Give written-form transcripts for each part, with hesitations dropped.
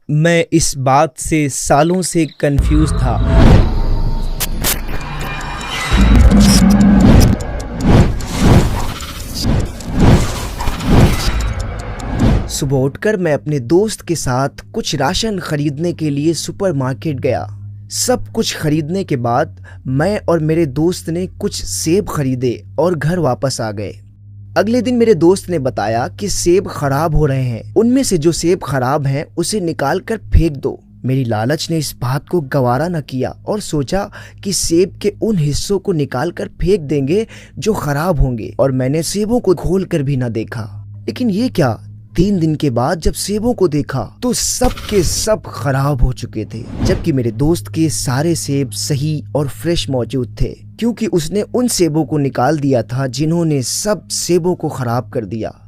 मैं इस बात से सालों से कंफ्यूज था। सुबह उठकर मैं अपने दोस्त के साथ कुछ राशन खरीदने के लिए सुपरमार्केट गया। सब कुछ खरीदने के बाद मैं और मेरे दोस्त ने कुछ सेब खरीदे और घर वापस आ गए। अगले दिन मेरे दोस्त ने बताया कि सेब खराब हो रहे हैं, उनमें से जो सेब खराब हैं उसे निकाल कर फेंक दो। मेरी लालच ने इस बात को गवारा न किया और सोचा कि सेब के उन हिस्सों को निकाल कर फेंक देंगे जो खराब होंगे, और मैंने सेबों को खोल कर भी न देखा। लेकिन ये क्या, 3 दिन के बाद जब सेबों को देखा तो सब के सब खराब हो चुके थे, जबकि मेरे दोस्त के सारे सेब सही और फ्रेश मौजूद थे, क्योंकि उसने उन सेबों को निकाल दिया था जिन्होंने सब सेबों को खराब कर दिया।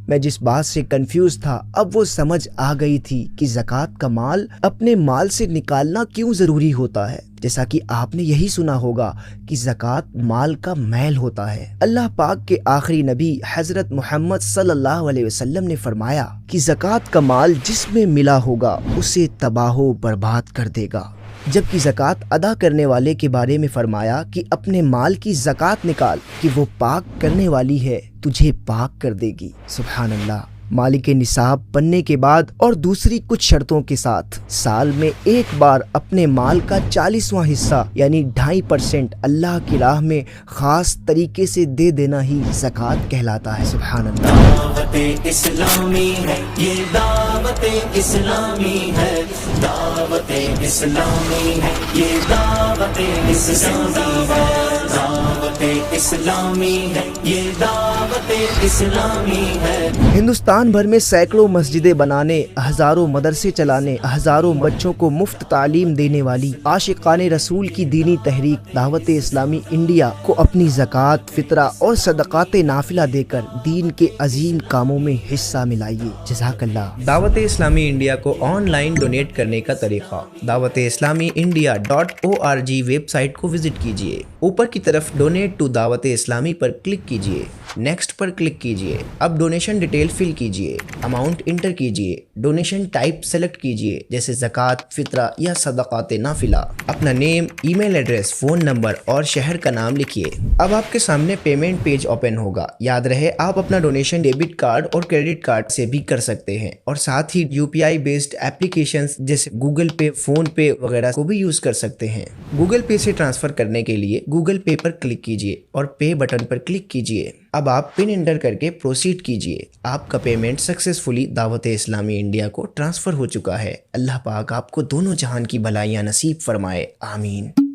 मैं जिस बात से कंफ्यूज था, अब वो समझ आ गई थी कि ज़कात का माल अपने माल से निकालना क्यों ज़रूरी होता है। जैसा कि आपने यही सुना होगा कि ज़कात माल का मैल होता है। अल्लाह पाक के आखिरी नबी हज़रत मोहम्मद सल्लल्लाहु अलैहि वसल्लम ने फरमाया कि ज़कात का माल जिसमें मिला होगा उसे तबाहो बर्बाद कर देगा, जबकि ज़कात अदा करने वाले के बारे में फरमाया कि अपने माल की ज़कात निकाल कि वो पाक करने वाली है, तुझे पाक कर देगी। सुभान अल्लाह। मालिक निसाब बनने के बाद और दूसरी कुछ शर्तों के साथ साल में एक बार अपने माल का 40वां हिस्सा यानी 2.5% अल्लाह की राह में खास तरीके से दे देना ही ज़कात कहलाता है। सुभान अल्लाह। दावते इस्लामी है ये, दावते इस्लामी है, दावते इस्लामी है ये, दावते इस्लामी है, दावते इस्लामी है ये, दावते इस्लामी है। हिंदुस्तान भर में सैकड़ों मस्जिदें बनाने, हजारों मदरसे चलाने, हजारों बच्चों को मुफ्त तालीम देने वाली आशिकाने रसूल की दीनी तहरीक दावत इस्लामी इंडिया को अपनी ज़कात, फितरा और सदक़ात नाफिला देकर दीन के अजीम कामों में हिस्सा मिलाइए। जज़ाकल्लाह। दावत इस्लामी इंडिया को ऑनलाइन डोनेट करने का तरीका, dawat-e-islami-india.org वेबसाइट को विजिट कीजिए। ऊपर की तरफ डोनेट टू दावत इस्लामी पर क्लिक कीजिए, नेक्स्ट पर क्लिक कीजिए। अब डोनेशन डिटेल फिल कीजिए, अमाउंट इंटर कीजिए, डोनेशन टाइप सेलेक्ट कीजिए जैसे ज़कात, फितरा या सदक़ात नाफिला। अपना name, email address, phone number और शहर का नाम लिखिए। अब आपके सामने पेमेंट पेज ओपन होगा। याद रहे आप अपना डोनेशन डेबिट कार्ड और क्रेडिट कार्ड से भी कर सकते हैं, और साथ ही UPI बेस्ड एप्लीकेशंस जैसे गूगल पे, फोन पे वगैरह को भी यूज कर सकते हैं। गूगल पे से ट्रांसफर करने के लिए गूगल पे पर क्लिक कीजिए और पे बटन पर क्लिक कीजिए। अब आप पिन एंटर करके प्रोसीड कीजिए। आपका payment successfully Dawat Islami India को ट्रांसफर हो चुका है। अल्लाह पाक आपको दोनों जहान की भलाइयां नसीब फरमाए। आमीन।